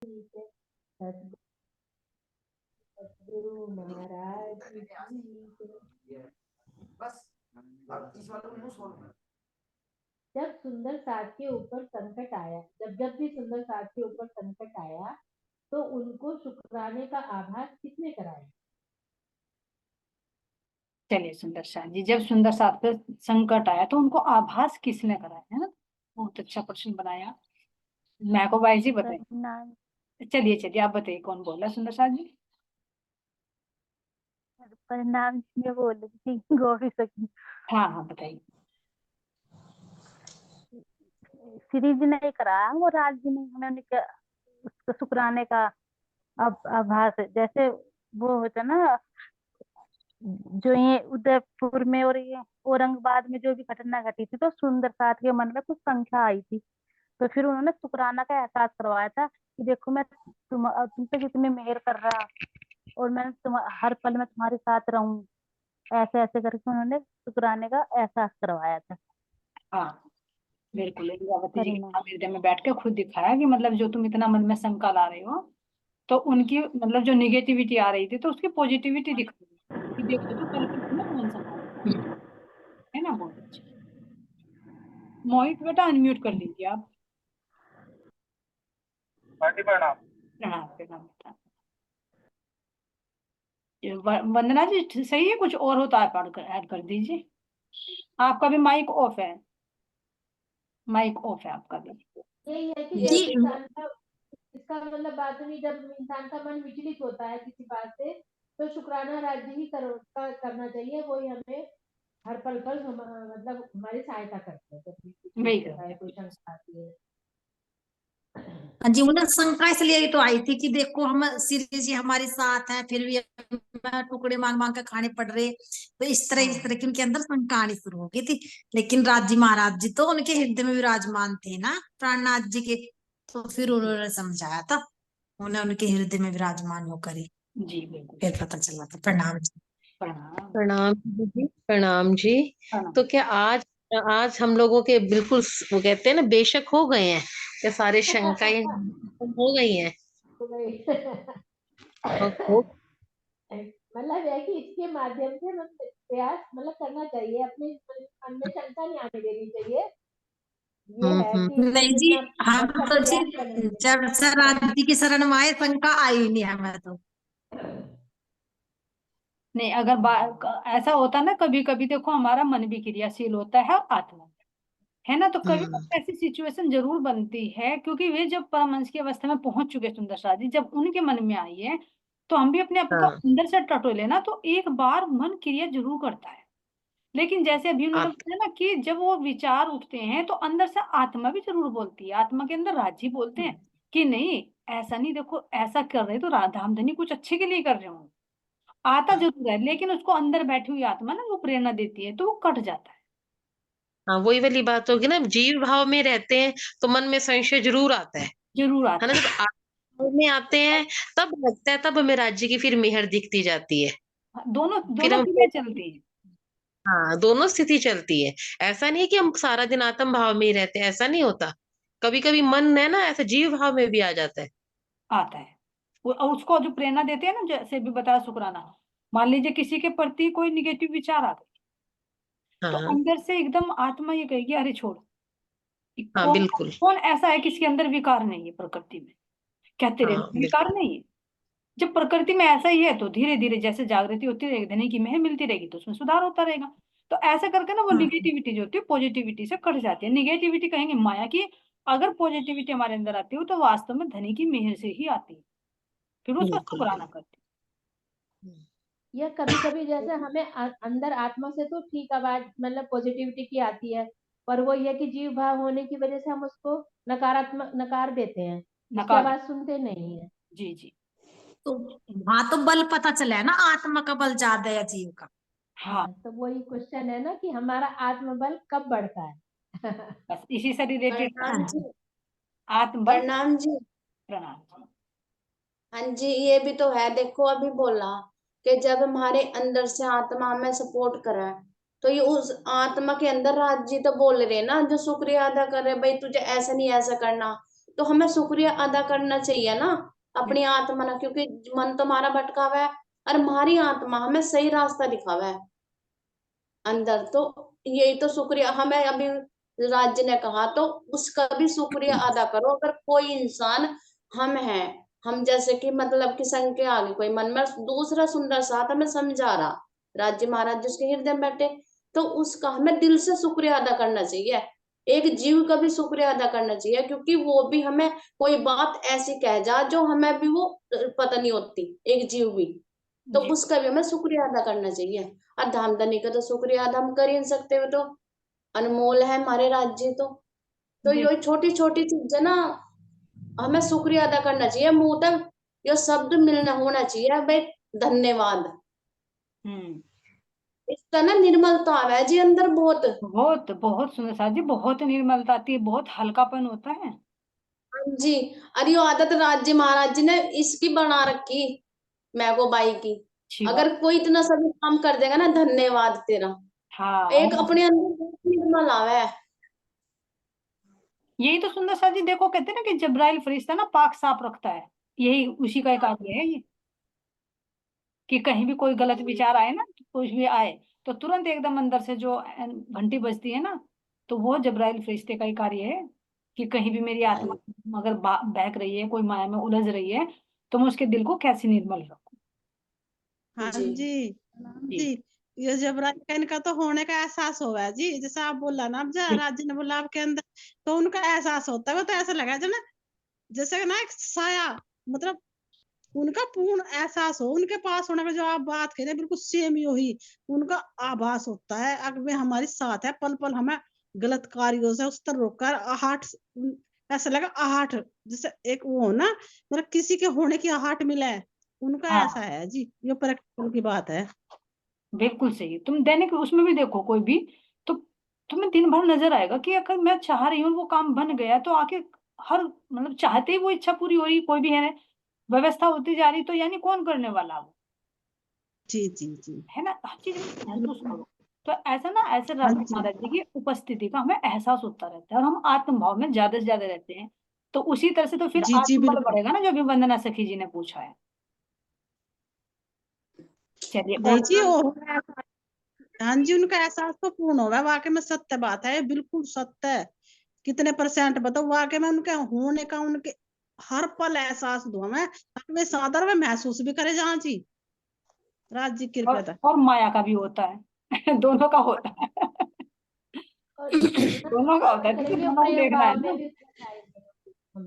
सतगुरु महाराज की। बस अब इस वाले को छोड़। जब सुंदर साथ के ऊपर संकट आया, जब जब भी सुंदर साथ के ऊपर संकट आया तो उनको शुक्राने का आभास किसने कराया? चलिए सुंदर साथ जी, जब सुंदर साथ पे संकट आया तो उनको आभास किसने कराया, है ना? बहुत अच्छा प्रश्न बनाया। मैं को बाई जी बताइए। चलिए चलिए आप बताइए, कौन बोला सुंदर साथ जी? परिणाम में बोल रही थी गौरी सखी। हाँ हाँ बताइए। श्री जी ने कराया, वो राज जी ने हमें उनके उसको शुक्राने का आभास है। जैसे वो होता ना, जो ये उदयपुर में और ये औरंगाबाद में जो भी घटना घटी थी, तो सुंदर साथ के मन में कुछ संख्या आई थी, तो फिर उन्होंने शुक्राना का एहसास करवाया था कि देखो मैं तुम पे कितनी मेहर कर रहा, और मैं हर पल में तुम्हारे साथ रहूं। ऐसे ऐसे करके उन्होंने शुक्राने का एहसास करवाया था। हाँ बिल्कुल, इंद्रावती जी परिणाम। के हृदय में बैठ के खुद दिखाया कि मतलब जो तुम इतना मन में शंका ला रहे हो, तो उनकी मतलब जो निगेटिविटी आ रही थी तो उसकी पॉजिटिविटी दिख रही है कि देखो तो कल को तुम्हें कौन संभालेगा, है ना? बहुत अच्छा। मोहित बेटा अनम्यूट कर लीजिए आप। प्रणाम। प्रणाम प्रणाम बेटा। ये वंदना जी सही है, कुछ और होता है ऐड कर दीजिए। आपका भी माइक ऑफ है, माइक ऑफ है आपका भी। यही है कि जी जैसे इंसान का, इसका मतलब बात नहीं, जब इंसान का मन विचलित होता है किसी बात से तो शुक्राना राज्य ही करना चाहिए। वही हमें हर पल पल मतलब हमारी सहायता करते हैं जब भी कुछ वही होता है, कर कोई शंका आती है। हाँ जी, उन्हें शंका इसलिए तो आई थी कि देखो हम श्री जी हमारे साथ हैं, फिर भी हमें टुकड़े मांग मांग के खाने पड़ रहे, तो इस तरह की उनके अंदर शंका आनी शुरू हो गई थी। लेकिन राज जी महाराज जी तो उनके हृदय में विराजमान थे ना, प्राणनाथ जी के, तो फिर उन्होंने समझाया था उन्हें, उनके हृदय में विराजमान होकर ही जी बिल्कुल। फिर पता चला था। प्रणाम जी। प्रणाम प्रणाम जी, प्रणाम जी। प्रणाम। तो क्या आज आज हम लोगों के बिल्कुल वो कहते हैं ना, बेशक हो गए हैं, क्या सारे शंकाएं खत्म हो गई हैं? हो- मतलब है कि इसके माध्यम से मतलब प्रयास मतलब करना चाहिए, अपने मन में शंका नहीं आने देनी चाहिए। ये है कि नहीं जी, जितना हम अच्छा तो जी प्रयास करना चाहिए। जब से राज जी की शरण में आए शंका आई ही नहीं हमें तो। नहीं, अगर ऐसा होता ना, कभी कभी देखो हमारा मन भी क्रियाशील होता है आत्मा, है ना? तो कभी कभी ऐसी सिचुएशन जरूर बनती है, क्योंकि वे जब परमहंस की अवस्था में पहुंच चुके सुंदर शाह जी, जब उनके मन में आई है, तो हम भी अपने आप को हाँ, अंदर से टटोले ना, तो एक बार मन क्रिया जरूर करता है। लेकिन जैसे अभी उन्होंने आप बताया ना कि जब वो विचार उठते हैं तो अंदर से आत्मा भी जरूर बोलती है, आत्मा के अंदर राजी बोलते हैं कि नहीं, ऐसा नहीं, देखो ऐसा कर रहे तो धामधनी कुछ अच्छे के लिए कर रहे हो। आता जरूर है, लेकिन उसको अंदर बैठी हुई आत्मा ना वो प्रेरणा देती है, तो वो कट जाता है। हाँ, वही वाली बात होगी ना, जीव भाव में रहते हैं तो मन में संशय जरूर आता जरूर है आता ना? है। जब भाव में आते हैं तब लगता है, तब हमें राज्य की फिर मेहर दिखती जाती है। हाँ, दोनों फिर दोनों हम, क्रिया चलती है। हाँ, दोनों स्थिति चलती है। ऐसा नहीं है कि हम सारा दिन आत्म भाव में ही रहते हैं, ऐसा नहीं होता। कभी कभी मन है ना, ऐसा जीव भाव में भी आ जाता है। आता है और उसको जो प्रेरणा देते हैं ना, जैसे भी बताया शुक्राना, मान लीजिए किसी के प्रति कोई निगेटिव विचार आ गए, तो हाँ अंदर से एकदम आत्मा ये कहेगी अरे छोड़, हाँ कौन बिल्कुल। कौन ऐसा है किसके अंदर विकार नहीं है प्रकृति में? क्या तेरे हाँ में बिल्कुल। विकार नहीं है? जब प्रकृति में ऐसा ही है तो धीरे धीरे जैसे जागृति होती रहेगी, धनी की मेहर मिलती रहेगी, तो उसमें सुधार होता रहेगा। तो ऐसा करके ना वो निगेटिविटी जो होती है पॉजिटिविटी से कट जाती है। निगेटिविटी कहेंगे माया की, अगर पॉजिटिविटी हमारे अंदर आती है तो वास्तव में धनी की मेहर से ही आती है, फिर उसको बिल्कुल शुक्राना बिल्कुल। करते या कभी कभी जैसे हमें अंदर आत्मा से तो ठीक आवाज मतलब पॉजिटिविटी की आती है, पर वो ये कि जीव भाव होने की वजह से हम उसको नकारात्मक नकार देते हैं, हैं। उसकी नकार। आवाज सुनते नहीं है। जी जी। तो हाँ, तो बल पता चला है ना, आत्मा का बल ज्यादा है जीव का। हाँ, तो वही क्वेश्चन है ना कि हमारा आत्मबल कब बढ़ता है। बस इसी से रिलेटेड हाँ प्रणाम जी। जी। आत्मबल। प्रणाम जी। प्रणाम जी। हाँ जी, ये भी तो है, देखो अभी बोला कि जब हमारे अंदर से आत्मा हमें सपोर्ट करे, तो ये उस आत्मा के अंदर राज जी तो बोल रहे हैं ना, जो शुक्रिया अदा कर रहे, भाई तुझे ऐसा नहीं ऐसा करना, तो हमें शुक्रिया अदा करना चाहिए ना अपनी आत्मा ना, क्योंकि मन तो हमारा भटका हुआ है और हमारी आत्मा हमें सही रास्ता दिखावा है अंदर। तो यही तो शुक्रिया हमें अभी राज्य ने कहा, तो उसका भी शुक्रिया अदा करो। अगर कोई इंसान हम हैं, हम जैसे कि मतलब कि संख्या आ गई कोई मन में, दूसरा सुंदर साथ हमें समझा रहा, राज्य महाराज जिसके हृदय में बैठे, तो उसका हमें दिल से शुक्रिया अदा करना चाहिए। एक जीव का भी शुक्रिया अदा करना चाहिए, क्योंकि वो भी हमें कोई बात ऐसी कह जा जो हमें भी वो पता नहीं होती, एक जीव भी, तो जी उसका भी हमें शुक्रिया अदा करना चाहिए। और धामधनी का तो शुक्रिया अदा हम कर ही नहीं सकते, वो तो अनमोल है हमारे राज्य। तो जी। ये छोटी छोटी चीजें ना हमें शुक्रिया अदा करना चाहिए, मुंह तक ये शब्द मिलना होना चाहिए भाई, धन्यवाद। हम्म। इसका ना निर्मलता है जी अंदर बहुत। बहुत बहुत सुंदर साथ जी, बहुत निर्मलता आती है, बहुत हल्कापन होता है। हाँ जी। अरे ये आदत राज्य महाराज जी ने इसकी बना रखी, मैं को बाई की। अच्छी बात। अगर कोई इतना सभी काम कर देगा ना, धन्यवाद तेरा, हाँ एक अपने अंदर बहुत निर्मल आवे है। यही तो सुंदर साथ जी, देखो कहते हैं ना कि जब्राइल फरिश्ता ना पाक साफ रखता है, यही उसी का एक कार्य है ये, कि कहीं भी कोई गलत विचार आए ना, तो कुछ भी आए, तो तुरंत एकदम अंदर से जो घंटी बजती है ना, तो वो जब्राइल फरिश्ते का ही कार्य है, कि कहीं भी मेरी आत्मा अगर बहक रही है, कोई माया में उलझ रही है, तो मैं उसके दिल को कैसे निर्मल रखूं। हाँ जी जी जी जी। ये जब राज्य का तो होने का एहसास हुआ है जी, जैसे आप बोला ना, अब जी राज्य ने बोला आपके अंदर, तो उनका एहसास होता है। वो तो ऐसा लगा जो ना, जैसे ना एक साया, मतलब उनका पूर्ण एहसास हो, उनके पास होने का, जो आप बात कह रहे हैं बिल्कुल सेम ही ही उनका आभास होता है। अगर वे हमारे साथ है, पल पल हमें गलत कार्यों से उस तरह रोककर आहट, ऐसा लगा आहट, जैसे एक वो हो ना, मतलब किसी के होने की आहट मिला है, उनका ऐसा हाँ है जी, ये प्रैक्टिकल की बात है। बिल्कुल सही। तुम दैनिक उसमें भी देखो कोई भी, तो तुम्हें दिन भर नजर आएगा कि अगर मैं चाह रही हूँ वो काम बन गया, तो आके हर मतलब चाहते ही वो इच्छा पूरी हो रही, कोई भी है व्यवस्था होती जा रही, तो यानी कौन करने वाला वो, जी जी जी। है ना, हर चीज में महसूस बिल्कुल। करो। तो ऐसा ना, ऐसे हाँ जी महाराज जी की उपस्थिति का हमें एहसास होता रहता है, और हम आत्म भाव में ज्यादा से ज्यादा रहते हैं। तो उसी तरह से तो फिर जी जी आत्मबल बिल्कुल। बढ़ेगा ना, जो भी वंदना सखी जी ने पूछा है। चलिए नहीं और। जी, और हाँ जी, उनका एहसास तो पूर्ण होगा, वाकई में सत्य बात है, बिल्कुल सत्य है। कितने परसेंट बताओ, वाकई में उनके होने का, उनके हर पल एहसास दो हमें, अपने सादर में महसूस भी करे जहाँ जी, राज जी कृपा था। और माया का भी होता है दोनों का होता है और दोनों का होता है, क्योंकि करेंगे दोनों को प्रेम देखना है भाव में ना। भी उतना जाएंगे हम,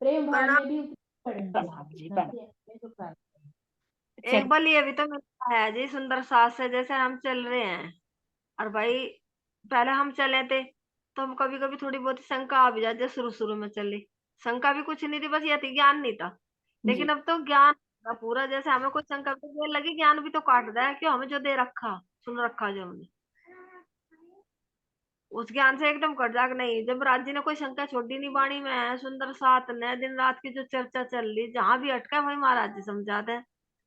प्रेम भाव में भी उतना पढ़ेंगे। प्रणाम जी हाँ प्रणाम। जी, हमें तो प्रार्थना एक चलिए। बल ये भी तो मिलता है जी सुंदर सास से, जैसे हम चल रहे हैं और भाई पहले हम चले थे तो हम कभी कभी थोड़ी बहुत शंका आ भी जाती है, शुरू शुरू में चले शंका भी कुछ नहीं थी, बस ये थी ज्ञान नहीं था। लेकिन जी अब तो ज्ञान था पूरा, जैसे हमें कुछ शंका तो ये लगी, ज्ञान भी तो काट रहा है, क्यों हमें जो दे रखा सुन रखा जो हमने, उस ज्ञान से एकदम कट जाग नहीं। जब राज्य ने कोई शंका छोड़ी नहीं, वाणी में सुंदर साथ ने दिन रात की जो चर्चा चल रही, जहां भी अटका वही महाराज जी समझाते हैं।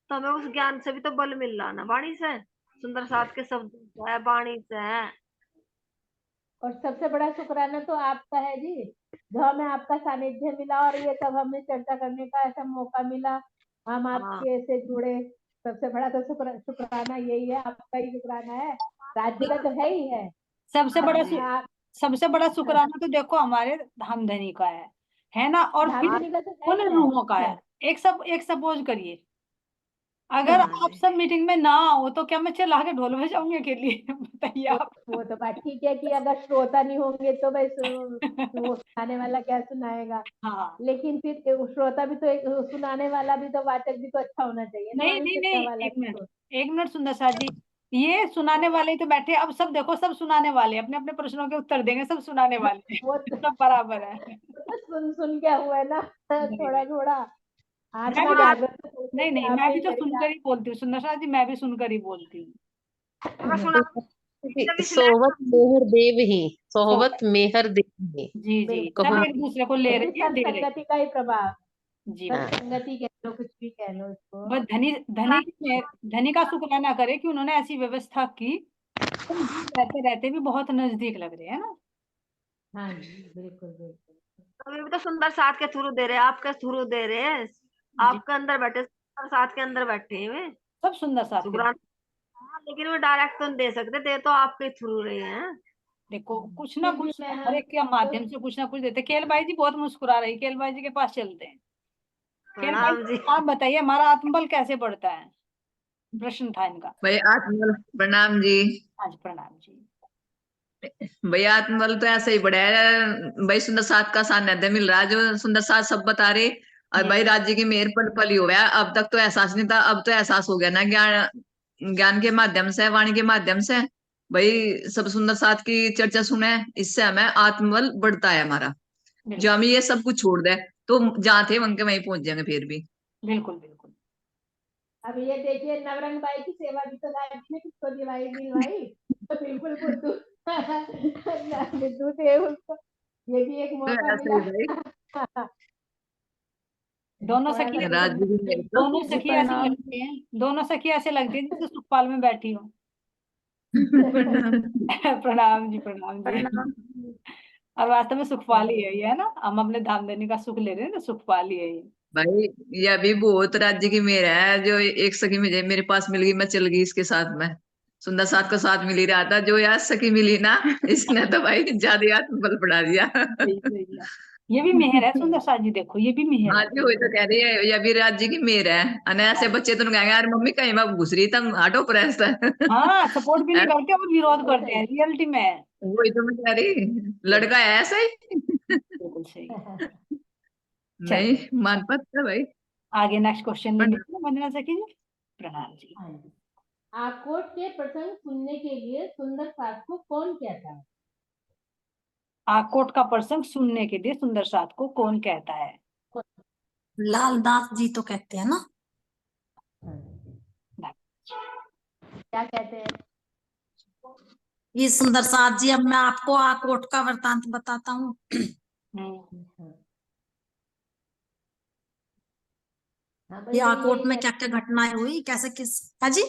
तो हमें उस ज्ञान से भी तो बल मिल रहा ना, वाणी से, सुंदर साथ के शब्द से है, वाणी से है। और सबसे बड़ा शुक्राना तो आपका है जी, जो हमें आपका सानिध्य मिला और ये सब हमें चर्चा करने का ऐसा मौका मिला, हम हाँ आपके से जुड़े। सबसे बड़ा तो शुक्राना यही है, आपका ही शुक्राना है, राज्य का तो है ही है। सबसे हाँ बड़ा जी, आप सबसे बड़ा शुक्राना तो देखो हमारे धामधनी का है ना, और फिर धामधनी का तो है उन ही है। रूहों का है। हाँ एक सपोज करिए, अगर हाँ आप जी। सब मीटिंग में ना आओ, तो क्या मैं चला के ढोल बजाऊंगी अकेली बताइए वो आप वो तो बात ठीक है कि अगर श्रोता नहीं होंगे तो भाई वो सुनाने वाला क्या सुनाएगा। हाँ लेकिन फिर वो श्रोता भी तो एक, सुनाने वाला भी तो, वाचक भी तो अच्छा होना चाहिए ना, नहीं वही नहीं करने नहीं, वाला एक भी मिनट, तो। एक मिनट सुंदर साथ जी, ये सुनाने वाले ही तो बैठे, अब सब देखो, सब सुनाने वाले अपने अपने प्रश्नों के उत्तर देंगे, सब सुनाने वाले वो सब बराबर है। तो सुन सुन क्या हुआ है ना, नहीं थोड़ा नहीं, थोड़ा मैं आत्मा भी तो जागृत तो होते नहीं कि नहीं, आप मैं ही भी तो करिए सुनकर ही बोलती हूँ सुंदर साथ जी, मैं भी सुनकर ही बोलती हूँ। अगर सुना जब इसलिए सोवत मेहर देव ही, तो सोहबत मेहर देव ही। जी जी, सब कहो बिल्कुल। एक दूसरे को ले ये भी रही है, दे रही सत्संगति का ही प्रभाव, है। जी हाँ। सत्संगति कह लो, कुछ भी कह लो इसको। बस धनी धनी धनी का शुक्राना करे कि उन्होंने ऐसी व्यवस्था की, तुम दूर रहते रहते भी बहुत नजदीक लग रहे हैं ना। हाँ जी, बिल्कुल बिल्कुल। अभी भी तो सुंदर साथ के थ्रू दे रहे हैं, आपके थ्रू दे रहे हैं, जी आपके अंदर बैठे, सुंदर साथ के अंदर बैठे हुए सब सुंदर साथ के। शुक्राना। हाँ, लेकिन वो डायरेक्ट तो नहीं दे सकते, दे तो आपके थ्रू रहे हैं। देखो कुछ ना फिर भी कुछ मैं हर एक के माध्यम से कुछ ना कुछ देते। केल भाई जी बहुत मुस्कुरा रही, केल भाई जी के पास चलते हैं। केल भाई प्रणाम जी। आप बताइए हमारा आत्मबल कैसे बढ़ता है, प्रश्न था इनका। भाई आत्मबल, प्रणाम जी। आज प्रणाम जी। भाई आत्मबल तो ऐसे ही बढ़ा है भाई, सुंदर साथ का सानिध्य मिल रहा है, जो सुंदर साथ सब बता रहे। और भाई राज्य की मेहर पल पल ही हो गया, अब तक तो एहसास नहीं था, अब तो एहसास हो गया ना, ज्ञान ज्ञान के माध्यम से, वाणी के माध्यम से। भाई सब सुंदर साथ की चर्चा सुने, इससे हमें आत्मबल बढ़ता है हमारा। जो बिल्कुल हम ये सब कुछ छोड़ दे तो जहाँ थे वहीं के वहीं पहुंच जाएंगे फिर भी। बिल्कुल बिल्कुल। अब ये देखिए नवरंग बाई की सेवा भी तो राज्य ने किसको दिलवाई, तो बिल्कुल बुद्धू बुद्धू थे उसको, ये भी एक तो मौका ऐसे ही मिला। भाई दोनों थोड़ा सखी सा राज्य की मेहर तो दोनों जी सखी ऐसी प्रणाम। लगती हैं, दोनों सखी ऐसे लगती है जैसे सुखपाल में बैठी हो। प्रणाम। प्रणाम जी प्रणाम जी। प्रणाम। और वास्तव में सुखपाल ही है ये, है ना, हम अपने धामधनी का सुख ले रहे हैं तो सुखपाल ही है ये। भाई ये अभी बहुत राज्य की मेहर है, जो एक सखी मुझे मेरे पास मिल गई, मैं चल गई इसके साथ में। सुंदर साथ का साथ मिल ही रहा था, जो यार सखी मिली ना, इसने तो भाई ज्यादा आत्मबल बढ़ा दिया। सही सही है। ये भी मेहर है सुंदर सा जी, देखो ये भी मेहर हाँ है। जी, वही तो कह रही है, ये भी राज्य की मेहर है। अने ऐसे बच्चे तो कहेंगे यार मम्मी कहीं मैं घुस रही, तुम हटो प्रेस। हाँ सपोर्ट भी नहीं करते और विरोध बिल्कुल करते हैं, सही। रियलिटी में है। वही तो मैं कह रही, लड़का है ऐसा ही। बिल्कुल सही है। नहीं चलिए मान पाता भाई। आगे नेक्स्ट क्वेश्चन ले पर लीजिए वंदना सखी जी। प्रणाम जी। हाँ जी। आकोट के प्रसंग सुनने के लिए सुंदर साथ को कौन कहता है? आकोट का प्रसंग सुनने के लिए सुंदर साथ को कौन कहता है? लालदास जी तो कहते हैं ना। क्या कहते हैं? ये सुंदर साथ जी, अब मैं आपको आकोट का वृतांत बताता हूँ। हाँ ये भाई वही आकोट में यही क्या क्या घटनाएं हुई, कैसे किस। हाँ जी,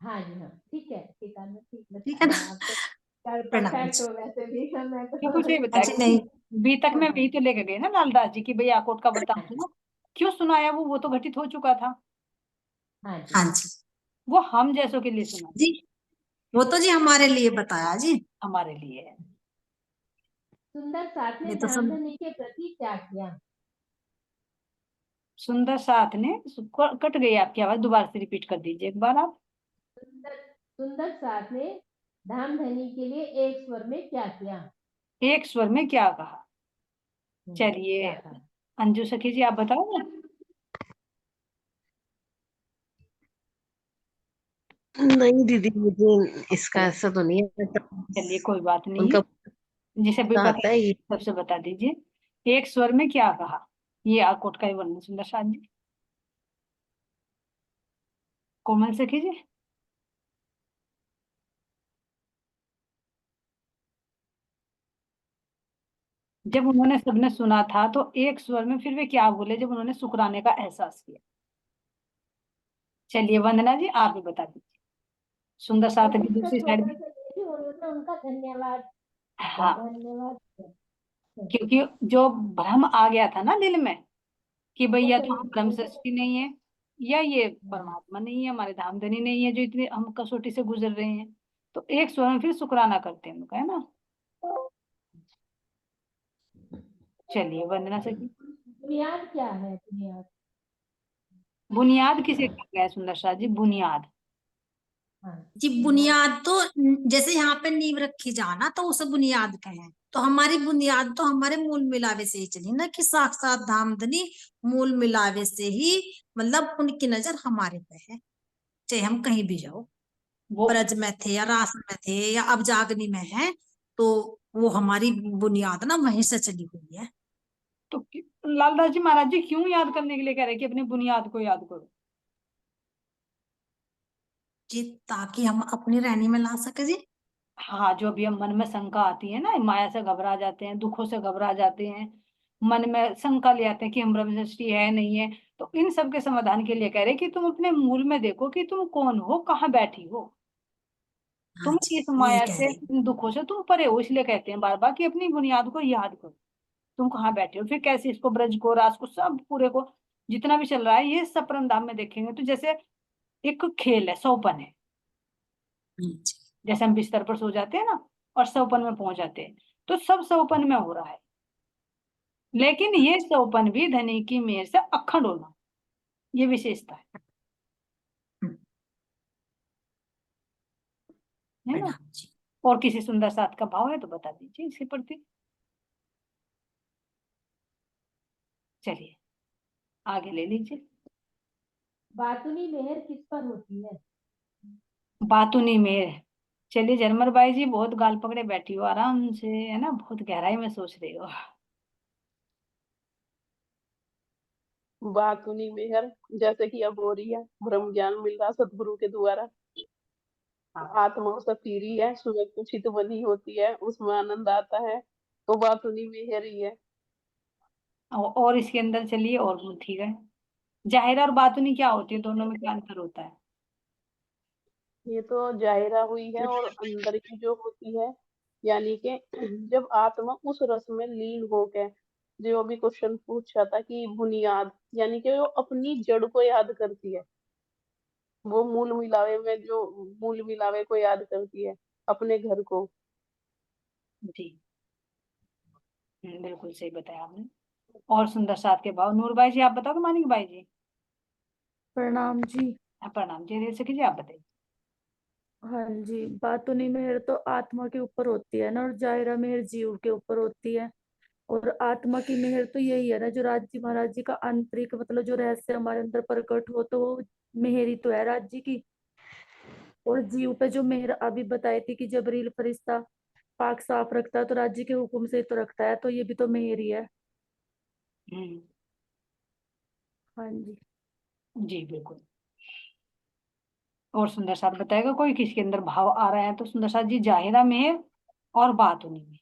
हाँ जी हाँ ठीक है, ठीक है ठीक ठीक है ना। हाँ, आप तो प्रणाम परफेक्ट जी। हो वैसे भी, मैं बिल्कुल सही हाँ बताया जी, क्योंकि नहीं। बी तक में वही तो लेके गए ना लालदास जी की, भाई आकोट का वृतांत सुनो। क्यों सुनाया वो तो घटित हो चुका था, हाँ जी हाँ जी वो हम जैसों के लिए सुना, जी, वो तो जी हमारे लिए बताया जी। हमारे लिए है। सुंदर साथ ने ये तो सब धामधनी के प्रति क्या किया? सुंदर साथ ने कट गई आपकी आवाज, दोबारा से रिपीट कर दीजिए एक बार आप। सुंदर साथ ने धामधनी के लिए एक स्वर में क्या किया? एक स्वर में क्या कहा? चलिए क्या कहा? अंजू सखी जी आप बताओ ना। नहीं दीदी, मुझे इसका ऐसा तो नहीं है, चलिए कोई बात नहीं उनका है, जिसे भी पता पता आता है है ये। सबसे बता दीजिए। एक स्वर में क्या कहा, ये आकोट का ही वर्णन सुंदर साथ जी। कोमल सखी जी। जब उन्होंने सबने सुना था तो एक स्वर में फिर वे क्या बोले जब उन्होंने शुक्राने का एहसास किया? चलिए वंदना जी आप भी बता दीजिए। सुंदर साथ तो भी इसका दूसरी साइड छोटा भी। सा ये भी उन्होंने उनका धन्यवाद, हाँ धन्यवाद। क्योंकि जो भ्रम आ गया था ना दिल में कि वो भैया तो हम ब्रह्म सही। सृष्टि नहीं है, या ये परमात्मा नहीं है, हमारे धामधनी नहीं है जो इतनी हम कसौटी से गुजर रहे हैं, तो एक स्वर में फिर शुक्राना करते हैं उनका, है ना। चलिए वंदना सखी। बुनियाद क्या है? बुनियाद बुनियाद किसे कहते हैं सुंदर साथ जी, बुनियाद? हाँ जी, बुनियाद तो जैसे यहाँ पे नींव रखी जाना तो उसे बुनियाद कहें, तो हमारी बुनियाद तो हमारे मूल मिलावे से ही चली ना, कि साक्षात धामधनी मूल मिलावे से ही, मतलब उनकी नजर हमारे पे है, चाहे हम कहीं भी जाओ, वो ब्रज में थे या रास में थे या अब जागनी में है, तो वो हमारी बुनियाद ना वहीं से चली हुई है तो लालदास जी महाराज जी क्यों याद करने के लिए कह रहे हैं कि अपनी बुनियाद को याद करो? जी, ताकि हम अपनी रहनी में ला सके जी। हाँ जो भी हम मन में शंका आती है ना, माया से घबरा जाते हैं, दुखों से घबरा जाते हैं, मन में शंका ले आते हैं कि हम ब्रह्म सृष्टि है नहीं है, तो इन सब के समाधान के लिए कह रहे हैं कि तुम अपने मूल में देखो कि तुम कौन हो, कहाँ बैठी हो, हाँ तुम जी, इस यही माया कह से रही हूँ। इन दुखों से तुम परे हो, इसलिए कहते हैं बार बार कि अपनी बुनियाद को याद करो। तुम कहाँ बैठे हो, फिर कैसे इसको ब्रज को रास को सब पूरे को जितना भी चल रहा है ये सब परम धाम में देखेंगे। तो जैसे एक खेल है, सौपन है, जैसे हम बिस्तर पर सो जाते हैं ना और सौपन में पहुंच जाते हैं, तो सब सौपन में हो रहा है, लेकिन ये सौपन भी धनी की मेहर से अखंड होना, ये विशेषता है ना। प्रणाम जी। और किसी सुंदर साथ का भाव है तो बता दीजिए इसके प्रति। चलिए आगे ले लीजिए। बातुनी मेहर किस पर होती है? बातुनी मेहर, चलिए जरमर बाई जी बहुत गाल पकड़े बैठी हो आराम से, है ना, बहुत गहराई में सोच रही हो। बातुनी मेहर जैसे कि अब हो रही है, ब्रह्म ज्ञान मिल रहा सतगुरु के द्वारा। हाँ। आत्मा सतीरी है, सुरक्षित बनी होती है, उसमें आनंद आता है, तो बातुनी मेहर ही है। और इसके अंदर चलिए और ठीक है, जाहिरा और बातुनी क्या होती है, दोनों में क्या अंतर होता है? ये तो जाहिरा हुई है, और अंदर की जो होती है, यानी कि जब आत्मा उस रस में लीन हो के, जो अभी क्वेश्चन पूछा था कि बुनियाद, यानी कि वो अपनी जड़ को याद करती है, वो मूल मिलावे में जो मूल मिलावे को याद करती है, अपने घर को। जी बिल्कुल सही बताया आपने। और सुंदर साथ के भाव, नूर बाई जी आप बताओ, मानिक बाई जी। प्रणाम जी। प्रणाम जी, देर से कीजिए, आप बताइए। हाँ जी, बातुनी मेहर तो आत्मा के ऊपर होती है ना, और जाहिरा मेहर जीव के ऊपर होती है। और आत्मा की मेहर तो यही है ना, जो राज जी महाराज जी का आंतरिक मतलब जो रहस्य हमारे अंदर प्रकट हो, तो वो मेहर ही तो है राज जी की। और जीव पे जो मेहर अभी बताई थी कि जबरील फरिश्ता पाक साफ रखता है, तो राज जी के हुक्म से ही तो रखता है, तो ये भी तो मेहर ही है। हाँ जी। जी बिल्कुल। और सुंदर साथ बताएगा कोई किसके अंदर भाव आ रहे हैं, तो सुंदर साथ जी जाहिरा मेहर और बातुनी में।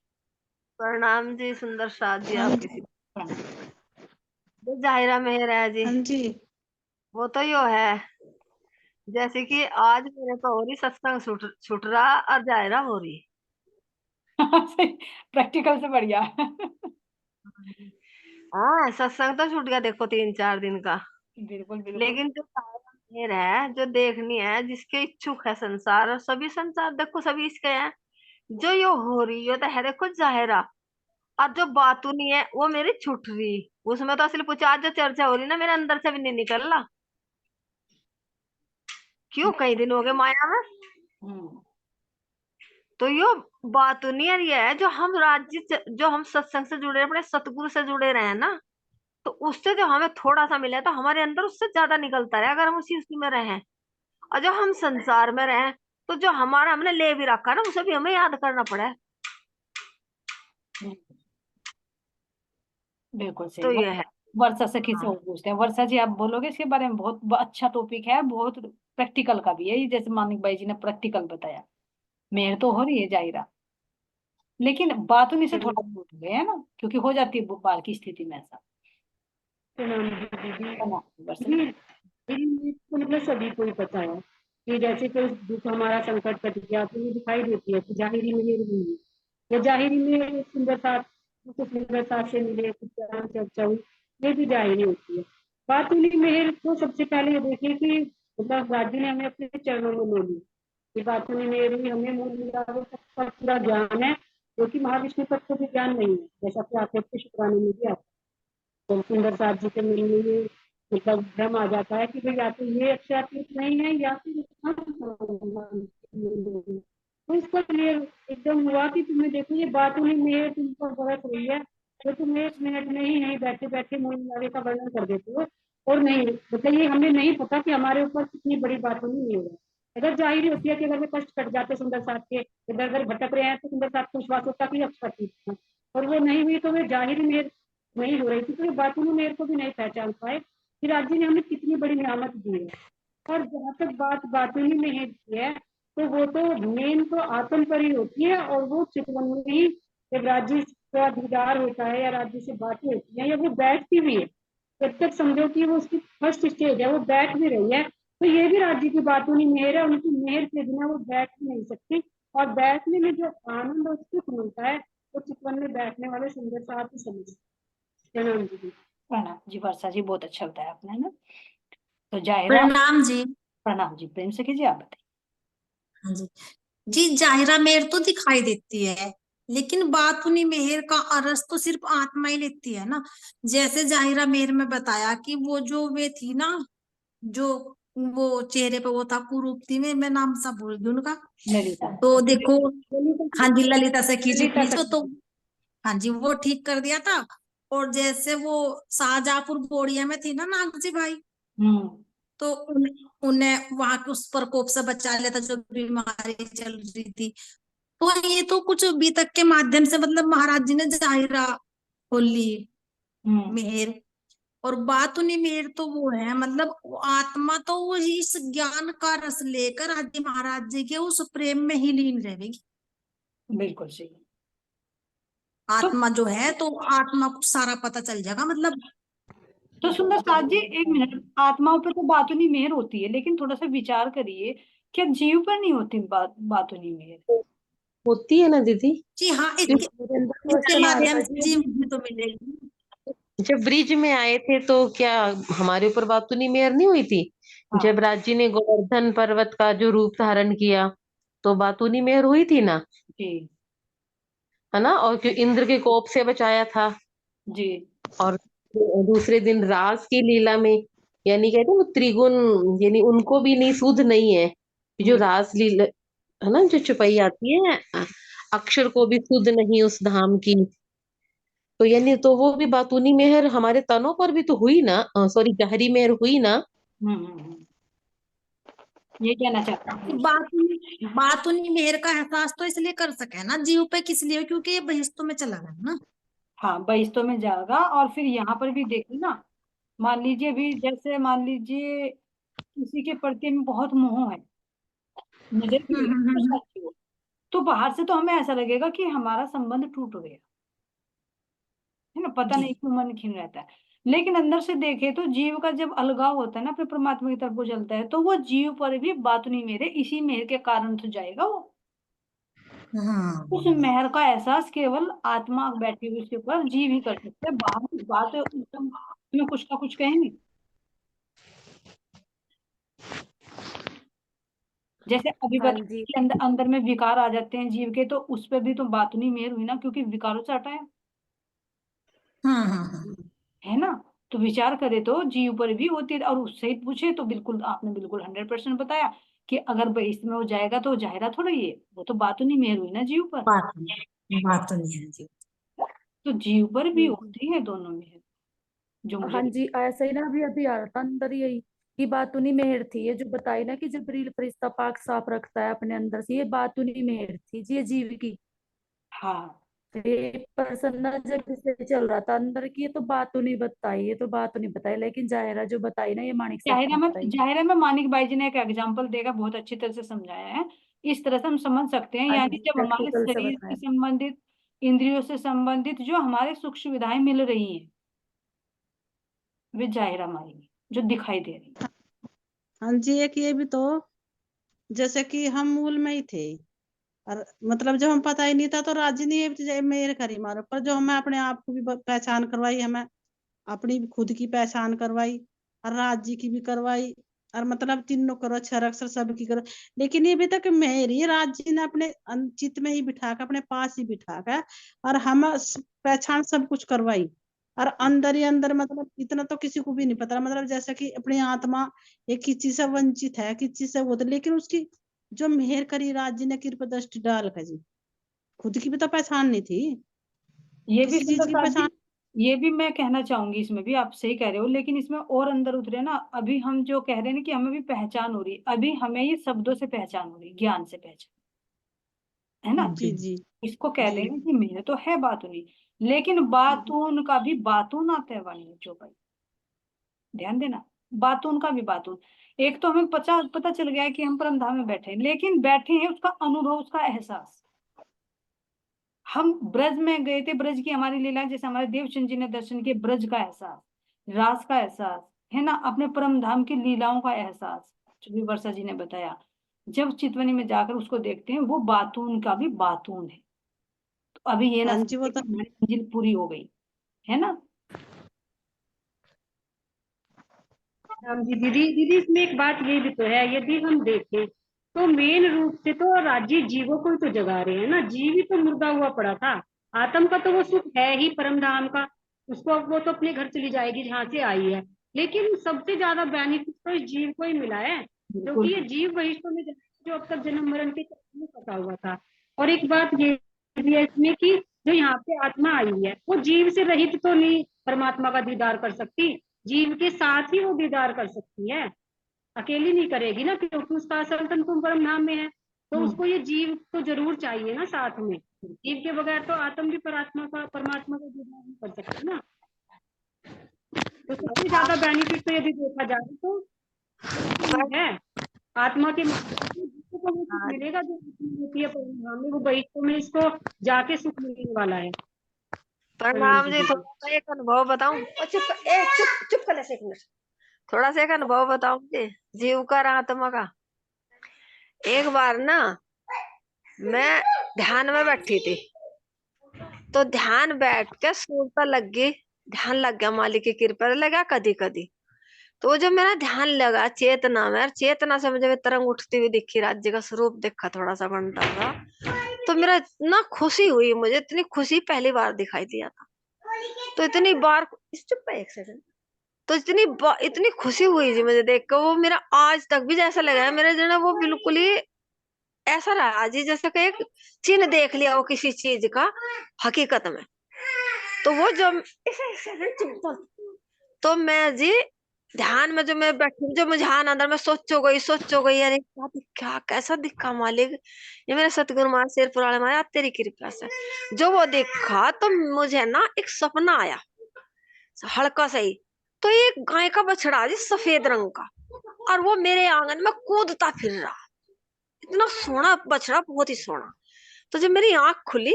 प्रणाम जी सुंदर साथ जी, आप किसी प्रणाम। जो जाहिरा मेहर है जी, हाँ जी। वो तो यो है जैसे कि आज मेरे को हो रही सत्संग छुट रहा और जाहिरा हो रही। प्रैक्टिकल से बढ़िया। हाँ सत्संग तो छूट गया देखो 3-4 दिन का, बिल्कुल बिल्कुल। लेकिन जो जाहिरा मेहर है, जो देखनी है, जिसके इच्छुक है संसार, और सभी संसार देखो सभी इसके हैं, जो यो हो रही है तो है देखो जाहिरा। और जो बातुनी है वो मेरी छुट रही, उसमें तो असली पूछा आज जो चर्चा हो रही ना, मेरे अंदर से भी नहीं निकल रहा, क्यों कई दिन हो गए माया में। तो यो बातुनी और ये है जो हम राज्य, जो हम सत्संग से जुड़े, अपने सतगुरु से जुड़े रहे हैं ना, तो उससे जो हमें थोड़ा सा मिला है, तो हमारे अंदर उससे ज्यादा निकलता रहे अगर हम उसी उसी में रहे। और जो हम संसार में रहे, तो जो हमारा हमने ले भी रखा ना, उसे भी हमें याद करना पड़ा है। बिल्कुल सही। तो ये है। वर्षा से किसी हाँ। और पूछते हैं, वर्षा जी आप बोलोगे इसके बारे में? बहुत अच्छा टॉपिक है, बहुत प्रैक्टिकल का भी है ये, जैसे मानिक भाई जी ने प्रैक्टिकल बताया। मेहर तो हो रही है जाहिरा, लेकिन बातुनी से थोड़ा दूर गए है ना, क्योंकि हो जाती है बाल की स्थिति में ऐसा। प्रणाम दीदी। वर्षा जी तो मतलब सभी को ही पता है कि जैसे कोई दुख हमारा संकट कट गया तो ये दिखाई देती है कि जाहिरी मेहर हुई है, या जाहिरी में सुंदरता कुछ सुंदरता से मिले, कुछ ज्ञान चर्चा हुई, ये भी जाहिरी होती है। बातुनी मेहर तो सबसे पहले ये देखिए कि मतलब राज्य ने हमें अपने चरणों में ले ली कि बातुनी मेहर भी हमें मूल मिलावे का पूरा ज्ञान है, जो कि महाविष्णु तक को भी ज्ञान नहीं है, जैसा कि आप के शुक्राने में भी आता है। तो सुंदर साथ जी के मिलने में मतलब भ्रम आ जाता है कि भाई या तो ये अक्षातीत नहीं है या फिर तो इसका क्लियर एकदम हुआ कि तुम्हें देखो ये बात उन्हें मेहर तुम पर बरस रही है, तो तुम 1 मिनट में ही नहीं बैठे बैठे मूल मिलावे का वर्णन कर देते हो। और नहीं मतलब ये हमें नहीं पता कि हमारे ऊपर कितनी बड़ी बात नहीं है। अगर जाहिर होती है कि अगर वे कष्ट कट जाते सुंदर साथ के, इधर उधर भटक रहे हैं, तो सुंदर साथ को विश्वास होता कि अक्षातीत है, और वो नहीं हुई तो वे जाहिर मेहर नहीं हो रही थी, तो ये बातुनी मेहर को भी नहीं पहचान पाए कि राज्य ने हमें कितनी बड़ी नियामत दी है। और जहाँ तक बात बातुनी मेहर की है, तो वो तो मेन तो आत्म पर ही होती है, और वो चितवन में ही जब राज्य का दीदार होता है या राज्य से बातें होती है या वो बैठती भी है, जब तक समझो कि वो उसकी फर्स्ट स्टेज है, वो बैठ भी रही है, तो ये भी राज्य की बातुनी मेहर है। उनकी मेहर के बिना वो बैठ भी नहीं सकती, और बैठने में जो आनंद और सुख मिलता है वो चितवन में बैठने वाले सुंदर साथ ही समझ प्रणाम दीदी। प्रणाम जी वर्षा जी, बहुत अच्छा बताया आपने ना। तो जाहिरा, प्रणाम जी। प्रणाम जी, प्रेम से कीजिए, आप बताइए। हाँ जी जी, जाहिरा मेहर तो दिखाई देती है, लेकिन बातूनी मेहर का अरस तो सिर्फ आत्मा ही लेती है ना। जैसे जाहिरा मेहर में बताया कि वो जो वे थी ना, जो वो चेहरे पे वो था कुरूप थी, मैं नाम सा भूल गई उनका। ललिता, तो देखो, ललिता हाँ जी, ललिता से खींची ललिता खींचो का, तो हाँ जी, वो ठीक कर दिया था। और जैसे वो शाहजहांपुर बोड़िया में थी ना नागजी भाई, तो उन्हें वहां के उस प्रकोप से बचा लिया था जो बीमारी चल रही थी। तो ये तो कुछ बीतक के माध्यम से मतलब महाराज जी ने जाहिरा खोली मेहर। और बातूनी मेहर तो वो है मतलब वो आत्मा तो वो इस ज्ञान का रस लेकर आदि महाराज जी के उस प्रेम में ही लीन रहेगी। बिल्कुल सही। आत्मा जो है तो आत्मा को सारा पता चल जाएगा मतलब। तो सुंदर साथ जी, एक मिनट, आत्माओं पे तो बातूनी मेहर होती है, लेकिन थोड़ा सा विचार करिए, क्या जीव पर नहीं होती बातूनी मेहर? होती है ना दीदी। जी हाँ, मेरे अंदर इसके क्वेश्चन आ माध्यम रहा से जी। जीव मुक्ति तो मिलेगी। जब ब्रिज में आए थे तो क्या हमारे ऊपर बातूनी मेहर नहीं हुई थी? हाँ। जब राज जी ने गोवर्धन पर्वत का जो रूप धारण किया तो बातूनी मेहर हुई थी ना, जी है ना। और क्यों इंद्र के कोप से बचाया था। जी। और दूसरे दिन रास की लीला में, यानी कहते हैं वो त्रिगुण, यानी उनको भी नहीं सुध नहीं है कि जो रास लीला है ना, जो चुपाई आती है, अक्षर को भी सुध नहीं उस धाम की। तो यानी तो वो भी बातूनी मेहर हमारे तनों पर भी तो हुई ना, सॉरी गहरी मेहर हुई ना। ये कहना चाहता हूँ। बातूनी मेहर का एहसास तो इसलिए कर सके ना जीव पे, किस लिए, क्योंकि ये बहिश्तों में चला गया ना। हाँ, बहिश्तों में जाएगा। और फिर यहाँ पर भी देखिए ना, मान लीजिए भी, जैसे मान लीजिए किसी के प्रति में बहुत मोह है, नजर भी लगे तो साथी हो, तो बाहर से तो हमें ऐसा लगेगा कि हमारा संबंध टूट गया है ना, पता नहीं क्यों मन खिन रहता है। लेकिन अंदर से देखे तो जीव का जब अलगाव होता है ना, फिर परमात्मा की तरफ वो चलता है, तो वो जीव पर भी बात नहीं मेरे इसी मेहर के कारण तो जाएगा वो। उस मेहर का एहसास केवल आत्मा बैठी हुई उसके ऊपर जीव ही कर सकता है, बाहर की बात में कुछ ना कुछ कहेंगे। जैसे अभी हाँ बता जी। के अंदर में विकार आ जाते हैं जीव के, तो उस पर भी तो बात नहीं मेहर हुई ना, क्योंकि विकारों से हटाया है ना। तो विचार करे तो जीव पर भी होती है। और उससे ही पूछे तो बिल्कुल आपने बिल्कुल 100% बताया कि अगर बहिष्ठ में हो जाएगा तो जाहिरा थोड़ा ही है, वो तो बात नहीं मेहर हुई ना जीव पर। बात तो नहीं है जी। तो जीव पर भी होती है दोनों मेहर, जो मुझे हाँ जी, ऐसा ही ना, अभी अभी आ रहा था अंदर यही कि बातूनी मेहर थी, ये जो बताई ना कि जबरील फरिश्ता पाक साफ रखता है अपने अंदर से, ये बातूनी मेहर थी जी, ये जीव की। हाँ, ये प्रसन्ना जब से चल रहा था अंदर की, ये तो बातूं नहीं बताई, ये तो बात नहीं बताई, लेकिन जाहिरा जो बताई ना, ये मानिक सेठ ने बताई। जाहिरा में मानिक भाई जी ने एक एग्जाम्पल देकर बहुत अच्छी तरह से समझाया है। इस तरह से हम समझ सकते हैं, हाँ यानी जी, जब हमारे प्रैक्टिकल से शरीर से बताया। संबंधित, इंद्रियों से संबंधित जो हमारे सुख सुविधाएं मिल रही हैं, वे जाहिरा माई जो दिखाई दे रही है। हाँ जी, एक ये भी तो, जैसे कि हम मूल में ही थे और मतलब जब हम पता ही नहीं था तो राजी ने ये मेरे करी मारो, पर जो हमें अपने आप को भी पहचान करवाई, हमें अपनी भी खुद की पहचान करवाई और राज जी की भी करवाई, और मतलब तीनों करो, अक्षर अक्षर सबकी करो। लेकिन ये भी तक मेरी राज जी ने अपने चित्त में ही बिठा कर, अपने पास ही बिठा कर और हम पहचान सब कुछ करवाई। और अंदर ही अंदर मतलब इतना तो किसी को भी नहीं पता, मतलब जैसा कि अपनी आत्मा एक किस चीज से वंचित है, किस चीज से वो, लेकिन उसकी जो मेहर करी राज जी ने कृपा दृष्टि डाल कर जी, खुद की भी तो पहचान नहीं थी, ये भी किसी चीज सुंदर की साथ जी, पहचान। ये भी मैं कहना चाहूंगी, इसमें भी आप सही कह रहे हो, लेकिन इसमें और अंदर उतरे ना। अभी हम जो कह रहे हैं ना कि हमें भी पहचान हो रही, अभी हमें ये शब्दों से पहचान हो रही, ज्ञान से पहचान, है ना। जी जी इसको कह जी देंगे कि मेरे तो है बातूनी, लेकिन बातून का भी बातून आता है वाणी जो भाई, ध्यान देना, बातून का भी बातून। एक तो हमें पता चल गया है कि हम परम धाम में बैठे हैं, लेकिन बैठे हैं उसका अनुभव, उसका एहसास। हम ब्रज में गए थे, ब्रज की हमारी लीला, जैसे हमारे देवचंद जी ने दर्शन किए, ब्रज का एहसास, रास का एहसास, है ना, अपने परम धाम की लीलाओं का एहसास, जो भी वर्षा जी ने बताया। जब चितवनी में जाकर उसको देखते हैं, वो बातून का भी बातून है। तो अभी ये ना हाँ जी, वो समझे तो कि हमारी मंजिल पूरी हो गई, है ना। हाँ जी दीदी, दीदी इसमें एक बात ये भी तो है, यदि हम देखें तो मेन रूप से तो राज्य जीवों को ही तो जगा रहे हैं ना, जीव ही तो मुर्दा हुआ पड़ा था। आत्म का तो वो सुख है ही परम धाम का, उसको वो तो अपने घर चली जाएगी जहाँ से आई है, लेकिन सबसे ज्यादा बेनिफिट तो इस जीव को ही मिला है, क्योंकि ये जीव भविष्य में जो अब तक जन्म मरण के चक्कर में फंसा हुआ था। और एक बात ये भी है इसमें कि जो यहाँ पे आत्मा आई है वो जीव से रहित तो नहीं परमात्मा का दीदार कर सकती, जीव के साथ ही वो दीदार कर सकती है, अकेली नहीं करेगी ना, क्योंकि उसका असल तन तुम परम धाम में है, तो उसको ये जीव तो जरूर चाहिए ना साथ में, जीव के बगैर तो आत्म भी परमात्मा का दीदार नहीं कर सकती ना। तो सबसे ज्यादा बेनिफिट तो यदि देखा जाए तो है आत्मा के जिसको वो सुख मिलेगा जो होती है परम धाम में, वो भविष्य में इसको जाके सुख मिलने वाला है। प्रणाम जी, थोड़ा सा एक अनुभव बताऊं। चुप कर ले एक मिनट, थोड़ा सा एक अनुभव बताऊं जी, जीव का और आत्मा का। एक बार ना मैं ध्यान में बैठी थी, तो ध्यान बैठ के सुरता लग गई, ध्यान लग गया, मालिक की कृपा लगा कदी कदी। तो जब मेरा ध्यान लगा चेतना में, चेतना से मुझे तरंग उठती हुई दिखी, राज्य का स्वरूप देखा थोड़ा सा बनता था, तो मेरा इतना खुशी हुई, मुझे इतनी खुशी पहली बार दिखाई दिया था। तो इतनी बार चुप एक सेकंड, तो इतनी खुशी हुई जी मुझे देख कर, वो मेरा आज तक भी जैसा लगा है मेरे जो ना, वो बिल्कुल ही ऐसा रहा जी जैसे कि एक चिन्ह देख लिया हो किसी चीज का हकीकत में। तो वो जब तो मैं जी ध्यान में जो मैं बैठी, जो मुझे अंदर में सोचो गई अरे क्या कैसा दिखा मालिक, ये मेरे सतगुरु महाराज शेर पुराने महाराज तेरी कृपा से जो वो देखा, तो मुझे ना एक सपना आया हल्का सा ही। तो एक गाय का बछड़ा जी सफेद रंग का, और वो मेरे आंगन में कूदता फिर रहा, इतना सोना बछड़ा, बहुत ही सोना। तो जब मेरी आंख खुली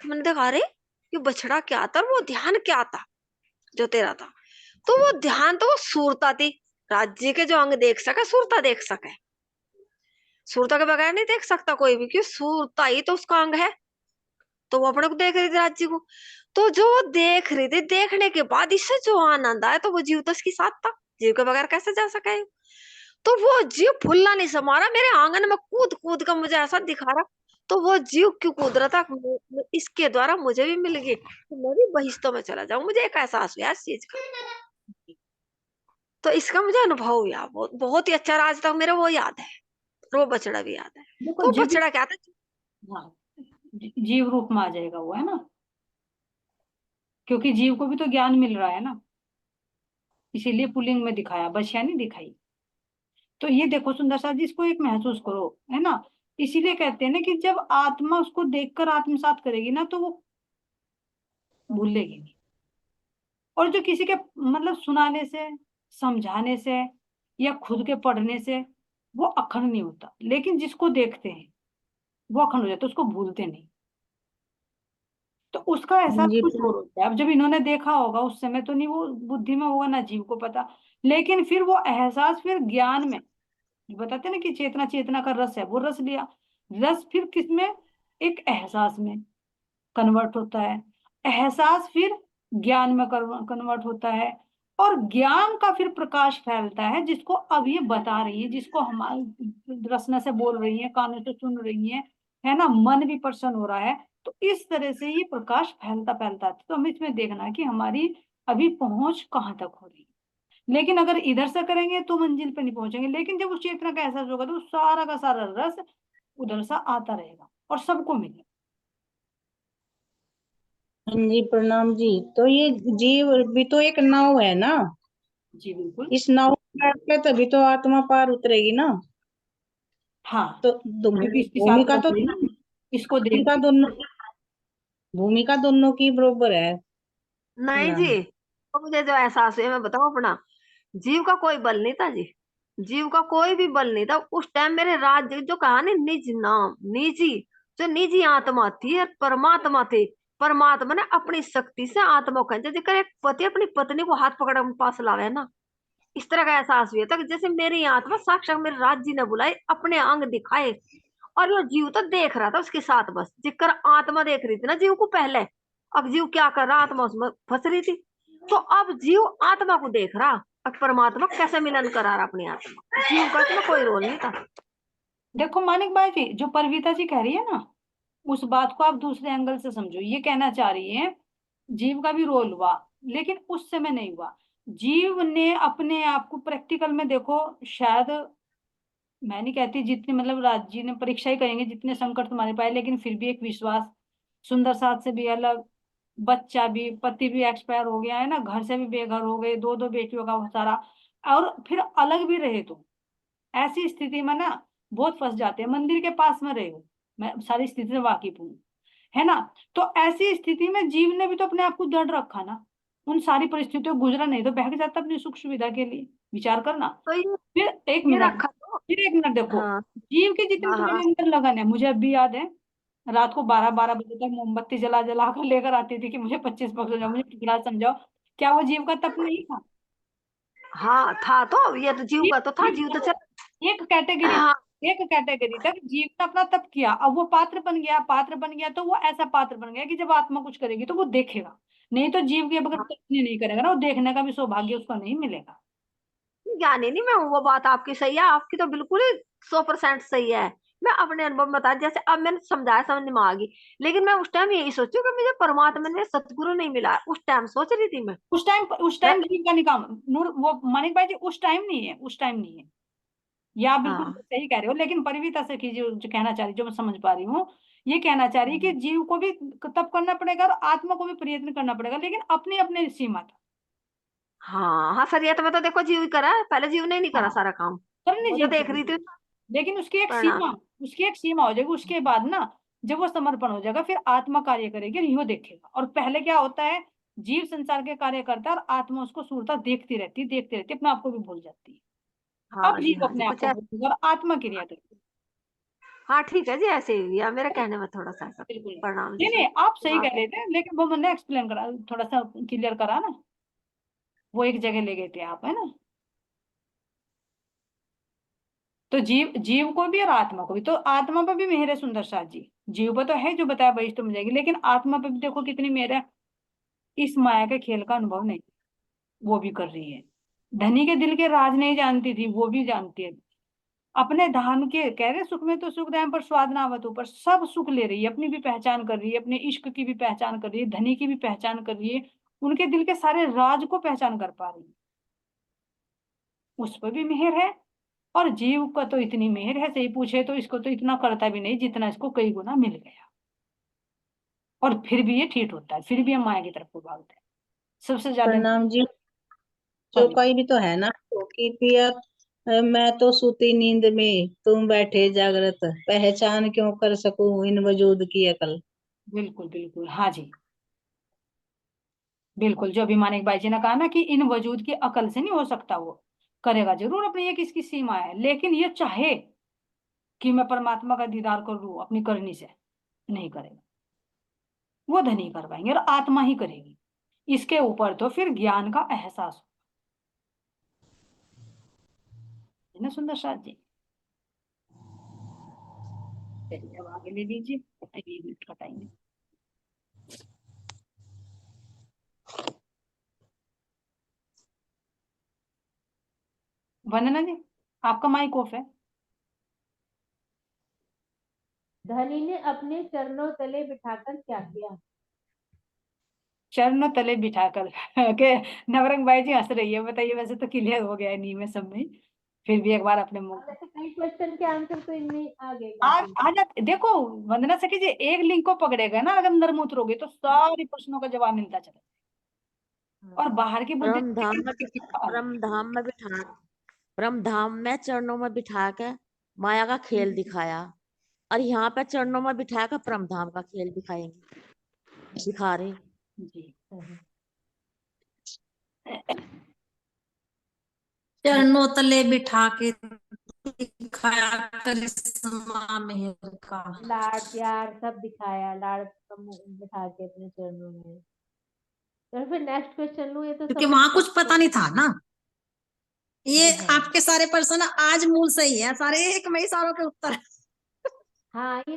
तो मैंने देखा अरे ये बछड़ा क्या था, और वो ध्यान क्या था जो तेरा था। तो वो ध्यान तो वो सूरता थी, राज्य के जो अंग देख सके सूरता देख सके, सूरता के बगैर नहीं देख सकता कोई भी, क्योंकि सूरता ही तो उसका अंग है। तो वो अपने को देख रही थी राज्य को, तो जो वो देख रही थी, देखने के बाद इससे जो आनंद आया, तो वो जीव तो इसके साथ था, जीव के बगैर कैसे जा सके। तो वो जीव फुल्ला नहीं समा रहा, मेरे आंगन में कूद कूद कर मुझे ऐसा दिखा रहा, तो वो जीव क्यों कूद रहा था, इसके द्वारा मुझे भी मिल गई, तो मैं भी बहिश्तों में चला जाऊं, मुझे एक एहसास हुआ इस चीज का। तो इसका मुझे अनुभव हुआ, बहुत ही अच्छा, आज तक मेरे वो याद है, वो बछड़ा भी याद है। तो बछड़ा क्या था, हाँ जीव रूप में आ जाएगा वो, है ना, क्योंकि जीव को भी तो ज्ञान मिल रहा है ना, इसीलिए पुल्लिंग में दिखाया, बछिया नहीं दिखाई। तो ये देखो सुंदर सा जी, इसको एक महसूस करो, है ना, इसीलिए कहते हैं ना कि जब आत्मा उसको देखकर आत्मसात करेगी ना, तो वो भूलेगी नहीं। और जो किसी के मतलब सुनाने से, समझाने से, या खुद के पढ़ने से वो अखंड नहीं होता, लेकिन जिसको देखते हैं वो अखंड हो जाता है, उसको भूलते नहीं। तो उसका एहसास जी कुछ और होता है। अब जब इन्होंने देखा होगा उस समय तो नहीं वो बुद्धि में होगा, ना जीव को पता, लेकिन फिर वो एहसास फिर ज्ञान में, बताते ना कि चेतना, चेतना का रस है, वो रस लिया, रस फिर किसमें, एक एहसास में कन्वर्ट होता है, एहसास फिर ज्ञान में कन्वर्ट होता है, और ज्ञान का फिर प्रकाश फैलता है, जिसको अब ये बता रही है, जिसको हमारी रसना से बोल रही है, कानों से सुन रही है ना, मन भी प्रसन्न हो रहा है। तो इस तरह से ये प्रकाश फैलता फैलता है। तो हमें इसमें देखना है कि हमारी अभी पहुंच कहाँ तक हो रही है। लेकिन अगर इधर से करेंगे तो मंजिल पे नहीं पहुंचेंगे, लेकिन जब उस चेतना का एहसास होगा तो सारा का सारा रस उधर से आता रहेगा और सबको मिलेगा। हाँ जी प्रणाम जी। तो ये जीव भी तो एक नाव है ना, जी बिल्कुल। इस नाव में बैठ के तभी तो आत्मा पार उतरेगी ना। हाँ, तो क्योंकि इसके साथ भूमिका तो रहती है ना, इसको भूमिका देखती दोनों भूमिका दोनों की बरोबर है नहीं ना। जी, तो मुझे जो एहसास है मैं बताऊं अपना, जीव का कोई बल नहीं था जी, जीव का कोई भी बल नहीं था उस टाइम। मेरे राज्य जो कहा नहीं, निज नाम, निजी जो निजी आत्मा थी और परमात्मा थे, परमात्मा ने अपनी शक्ति से आत्मा को खींचा। जेकर एक पति अपनी पत्नी को हाथ पकड़ पास लावे ना, इस तरह का एहसास हुआ था कि जैसे मेरी आत्मा साक्षात मेरे राज्य ने बुलाए, अपने अंग दिखाए, और वो जीव तो देख रहा था उसके साथ, बस जिक्र आत्मा देख रही थी ना जीव को पहले, अब जीव क्या कर रहा, आत्मा उसमें फंस रही थी, तो अब जीव आत्मा को देख रहा, और परमात्मा कैसे मिलन करा रहा अपनी आत्मा, जीव का इसमें कोई रोल नहीं था। देखो मानिक भाई जी, जो परविता जी कह रही है ना, उस बात को आप दूसरे एंगल से समझो। ये कहना चाह रही है जीव का भी रोल हुआ, लेकिन उस समय नहीं हुआ। जीव ने अपने आप को प्रैक्टिकल में देखो, शायद मैं नहीं कहती जितने, मतलब राज जी ने परीक्षा ही करेंगे जितने संकट तुम्हारे पाए, लेकिन फिर भी एक विश्वास, सुंदर साथ से भी अलग, बच्चा भी, पति भी एक्सपायर हो गया है ना, घर से भी बेघर हो गए, दो दो बेटियों का वो सारा, और फिर अलग भी रहे तो ऐसी स्थिति में ना बहुत फंस जाते हैं। मंदिर के पास में रहे हो, मैं सारी स्थिति से वाकिफ हूँ, है ना। तो ऐसी स्थिति में जीव ने भी तो अपने आप को दृढ़ रखा ना, उन सारी परिस्थितियों को गुजरा, नहीं तो बहक जाता अपनी सुख सुविधा के लिए। विचार करना। तो फिर एक ये मिनट, रखा तो। फिर एक मिनट देखो, हाँ जीव की जितनी हाँ तुम्हारे हाँ अंदर लगन है, मुझे अब भी याद है, रात को 12-12 बजे तक मोमबत्ती जला जला कर लेकर आती थी कि मुझे 25 पक्ष समझाओ, मुझे टुकड़ा समझाओ। क्या वो जीव का तप नहीं था? हाँ था, तो ये तो जीव का तो था, जीव तो चल। एक कैटेगरी, हाँ एक कैटेगरी तक जीव ने अपना तप किया, अब वो पात्र बन गया, पात्र बन गया तो वो ऐसा पात्र बन गया कि जब आत्मा कुछ करेगी तो वो देखेगा। नहीं तो जीव के बगैर तप नहीं करेगा ना, वो देखने का भी सौभाग्य उसको नहीं मिलेगा। ज्ञानी नहीं मैं हूँ, वो बात आपकी सही है, आपकी तो बिल्कुल ही 100% सही है। मैं अपने अनुभव में बता, जैसे अब मैंने समझाया, समझ में आ गई, लेकिन मैं उस टाइम यही सोचू कि मुझे परमात्मा में सतगुरु नहीं मिला, उस टाइम सोच रही थी मैं। उस टाइम जीव का नहीं काम, नूर वो मानिक भाई जी, उस टाइम नहीं है, उस टाइम नहीं है। या आप बिल्कुल हाँ सही कह रहे हो, लेकिन परिवीता से की जो कहना चाह रही, जो मैं समझ पा रही हूँ, ये कहना चाह रही है कि जीव को भी तप करना पड़ेगा और आत्मा को भी प्रयत्न करना पड़ेगा, लेकिन अपनी अपनी सीमा तक। हाँ हाँ, शरीयत में तो देखो जीव ही करा है, पहले जीव ने नहीं करा हाँ, सारा काम। करनी वो तो जीव देख रही करेगी, थी लेकिन उसकी एक प्रणाम। सीमा, उसकी एक सीमा हो जाएगी। उसके बाद ना जब वो समर्पण हो जाएगा, फिर आत्मा कार्य करेगी और यो देखेगा। और पहले क्या होता है, जीव संसार के कार्य करता है और आत्मा उसको सूरता देखती रहती है, देखती रहती है, अपने आप को भी भूल जाती है। अब हाँ जी जीव हाँ जी, अपने आप कुछ को ऐसा। भूलेगा और आत्मा क्रिया करेगी। हाँ ठीक है जी, ऐसे ही हुई है, मेरे कहने में थोड़ा सा ऐसा। बिल्कुल प्रणाम नहीं जी। नहीं, आप सही हाँ कह रहे थे, लेकिन वो मैंने एक्सप्लेन करा, थोड़ा सा क्लियर करा ना, वो एक जगह ले गए थे आप, है ना। तो जीव, जीव को भी और आत्मा को भी, तो आत्मा पर भी मेहर है सुंदर साथ जी। जीव पर तो है जो बताया वही तो मिल जाएगी, लेकिन आत्मा पर भी देखो कितनी मेहर है। इस माया के खेल का अनुभव नहीं, वो भी कर रही है। धनी के दिल के राज नहीं जानती थी, वो भी जानती है। अपने धाम के कह रहे सुख में तो सुख दाम पर स्वाद ना आवत, ऊपर सब सुख ले रही है, अपनी भी पहचान कर रही है, अपने इश्क की भी पहचान कर रही है, धनी की भी पहचान कर रही है, उनके दिल के सारे राज को पहचान कर पा रही है। उस पर भी मेहर है। और जीव का तो इतनी मेहर है, सही पूछे तो इसको तो इतना करता भी नहीं जितना इसको कई गुना मिल गया, और फिर भी ये ठीक होता है, फिर भी हम माया की तरफ को भागते हैं सबसे ज्यादा। प्रणाम जी। हाँ जी, चौपाई भी तो है ना, कि पिया मैं तो सूती नींद में, तुम बैठे जागृत, पहचान क्यों कर सकूं इन वजूद की अकल। बिल्कुल बिल्कुल, हाँ जी, बिल्कुल। जो अभी मानिक भाई जी ने कहा ना कि इन वजूद की अकल से नहीं हो सकता, वो करेगा जरूर, अपनी एक इसकी सीमा है, लेकिन ये चाहे कि मैं परमात्मा का दीदार कर लूं अपनी करनी से, नहीं करेगा। वो धनी कर पाएंगे और आत्मा ही करेगी। इसके ऊपर तो फिर ज्ञान का एहसास हो, है ना सुंदर साथ जी। चलिए अब आगे ले लीजिए, 20 मिनट का टाइम है। वंदना जी, आपका माइक ऑफ है। धनी ने अपने चरणों तले बिठाकर क्या किया? चरणों तले बिठाकर के नवरंग भाई जी हंस रही है, बताइए, वैसे तो क्लियर हो गया है नी में सब में, फिर भी एक बार अपने मुंह वैसे कई क्वेश्चन के आंसर तो इनमें आ गए आ जाते। देखो वंदना सखी जी, एक लिंक को पकड़ेगा ना अगर अंदर में उतरोगे तो सारे प्रश्नों का जवाब मिलता चला, और बाहर की बुद्धि परम धाम में बिठा, परम धाम में चरणों में बिठा के माया का खेल दिखाया, और यहाँ पे चरणों में बिठा कर परम धाम का खेल दिखाएंगे, दिखा रहे। जी, चरणों तले बिठा के दिखाया करिश्मा मेहर का। लाड़ प्यार सब दिखाया, लाड़ बिठा के अपने चरणों में। तो फिर नेक्स्ट क्वेश्चन लूं, ये तो क्योंकि सब वहां कुछ पता नहीं था ना, ये है। आपके सारे प्रश्न आज मूल सही है, सारे एक में ही सारों के उत्तर। हाँ ये